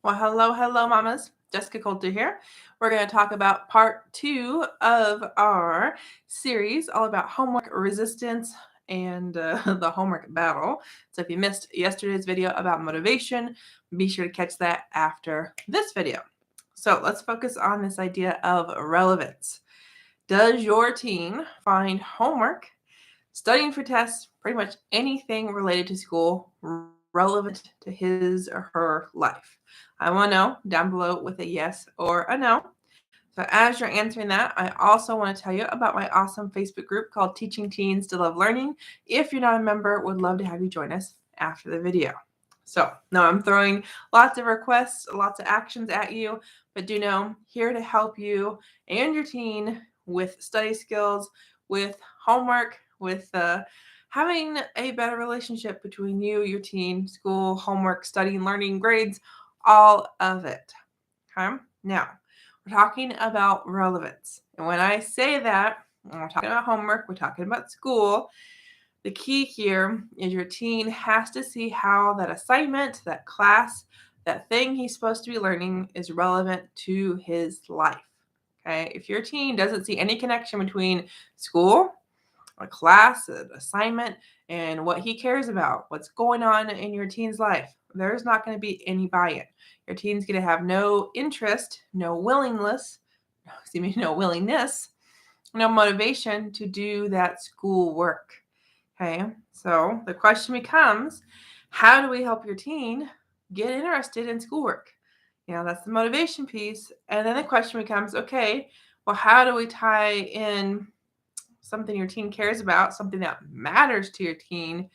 Well, hello, mamas. Jessica Coulter here. We're going to talk about part 2 of our series all about homework resistance and the homework battle. So if you missed yesterday's video about motivation, be sure to catch that after this video. So let's focus on this idea of relevance. Does your teen find homework, studying for tests, pretty much anything related to school relevant to his or her life? I want to know down below with a yes or a no. So as you're answering that, I also want to tell you about my awesome Facebook group called Teaching Teens to Love Learning. If you're not a member, would love to have you join us after the video. So now I'm throwing lots of requests, lots of actions at you, but do know here to help you and your teen with study skills, with homework, with having a better relationship between you, your teen, school, homework, studying, learning, grades, all of it. Okay. Now, we're talking about relevance. And when I say that, when we're talking about homework, we're talking about school. The key here is your teen has to see how that assignment, that class, that thing he's supposed to be learning is relevant to his life. Okay. If your teen doesn't see any connection between school, a class, an assignment, and what he cares about, what's going on in your teen's life, there's not going to be any buy-in. Your teen's going to have no interest, no willingness, no motivation to do that school work. Okay, so the question becomes, how do we help your teen get interested in schoolwork? That's the motivation piece. And then the question becomes, okay, well, how do we tie in something your teen cares about, something that matters to your teen,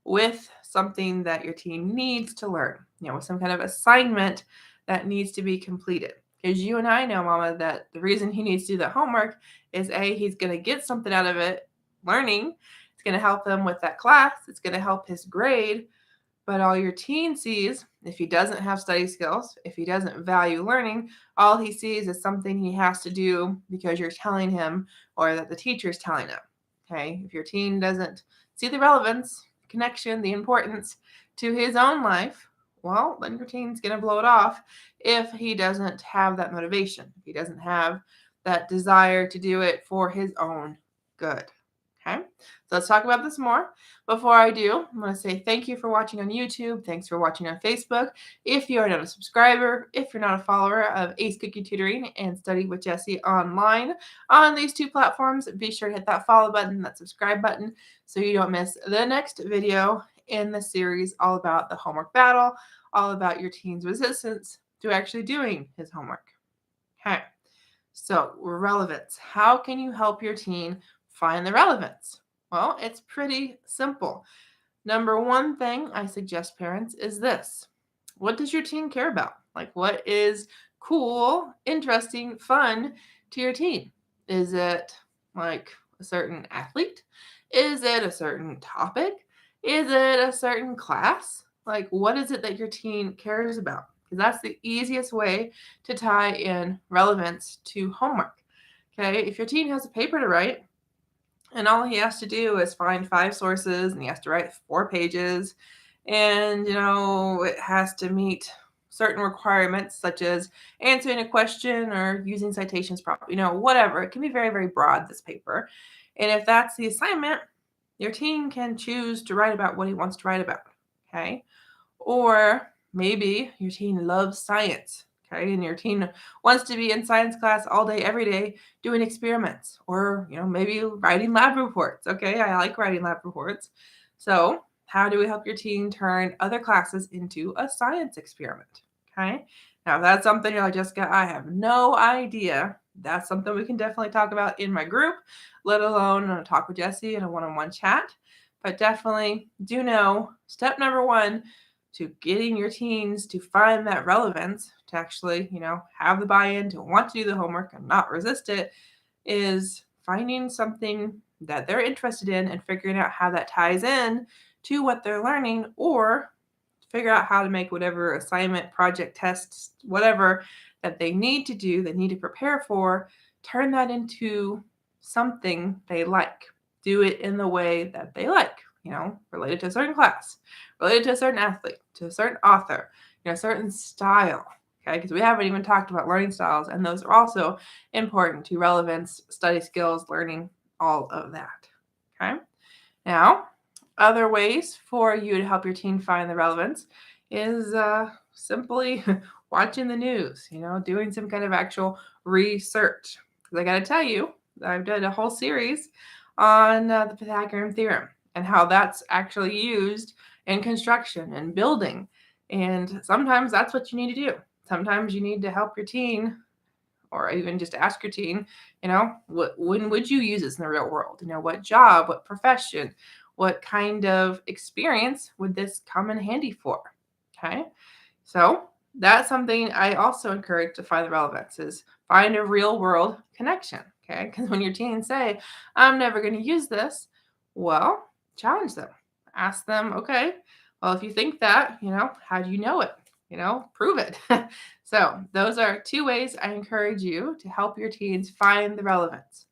with something that your teen needs to learn, with some kind of assignment that needs to be completed. Because you and I know, Mama, that the reason he needs to do that homework is he's going to get something out of it, learning. It's going to help him with that class. It's going to help his grade. But all your teen sees, if he doesn't have study skills, if he doesn't value learning, all he sees is something he has to do because you're telling him or that the teacher's telling him. Okay, if your teen doesn't see the relevance, connection, the importance to his own life, well, then your teen's going to blow it off if he doesn't have that motivation, if he doesn't have that desire to do it for his own good. Okay, so let's talk about this more. Before I do, I'm going to say thank you for watching on YouTube. Thanks for watching on Facebook. If you are not a subscriber, if you're not a follower of Ace Cookie Tutoring and Study with Jessie online on these two platforms, be sure to hit that follow button, that subscribe button, so you don't miss the next video in the series all about the homework battle, all about your teen's resistance to actually doing his homework. Okay, so relevance. How can you help your teen find the relevance? Well, it's pretty simple. Number one thing I suggest parents is this. What does your teen care about? Like, what is cool, interesting, fun to your teen? Is it like a certain athlete? Is it a certain topic? Is it a certain class? Like, what is it that your teen cares about? Because that's the easiest way to tie in relevance to homework. Okay, if your teen has a paper to write, and all he has to do is find 5 sources and he has to write 4 pages. And, it has to meet certain requirements such as answering a question or using citations properly, whatever. It can be very, very broad, this paper. And if that's the assignment, your teen can choose to write about what he wants to write about. Okay. Or maybe your teen loves science. Okay, and your teen wants to be in science class all day, every day, doing experiments, or maybe writing lab reports. Okay, I like writing lab reports. So, how do we help your teen turn other classes into a science experiment? Okay, now if that's something you're like, Jessica, I have no idea. That's something we can definitely talk about in my group, let alone a talk with Jessie in a one-on-one chat. But definitely do know step number 1 to getting your teens to find that relevance, to actually, have the buy-in, to want to do the homework and not resist it, is finding something that they're interested in and figuring out how that ties in to what they're learning, or figure out how to make whatever assignment, project, tests, whatever that they need to do, they need to prepare for, turn that into something they like. Do it in the way that they like, related to a certain class, related to a certain athlete, to a certain author. certain style. Okay, because we haven't even talked about learning styles, and those are also important to relevance, study skills, learning, all of that. Okay, now other ways for you to help your teen find the relevance is simply watching the news, doing some kind of actual research. Because I got to tell you, I've done a whole series on the Pythagorean theorem and how that's actually used in construction and building. And sometimes that's what you need to do. Sometimes you need to help your teen, or even just ask your teen, when would you use this in the real world? What job, what profession, what kind of experience would this come in handy for? Okay. So that's something I also encourage to find the relevance is find a real world connection. Okay. Because when your teens say, I'm never going to use this, well, challenge them. Ask them, okay, well, if you think that, how do you know it? Prove it. So those are 2 ways I encourage you to help your teens find the relevance.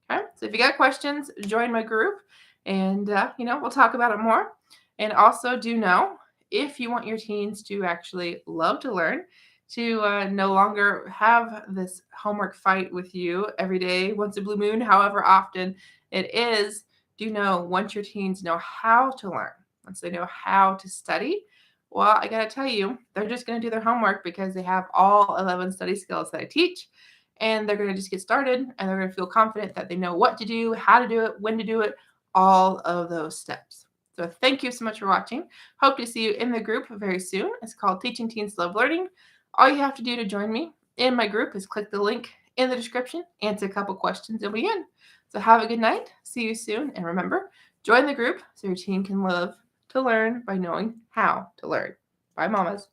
Okay. So if you got questions, join my group and, we'll talk about it more. And also do know if you want your teens to actually love to learn, to no longer have this homework fight with you every day, once a blue moon, however often it is, do know once your teens know how to learn, once they know how to study, well, I got to tell you, they're just going to do their homework because they have all 11 study skills that I teach. And they're going to just get started and they're going to feel confident that they know what to do, how to do it, when to do it, all of those steps. So thank you so much for watching. Hope to see you in the group very soon. It's called Teaching Teens Love Learning. All you have to do to join me in my group is click the link in the description, answer a couple questions, and we'll be in. So have a good night. See you soon. And remember, join the group so your teen can love to learn by knowing how to learn. Bye, mamas.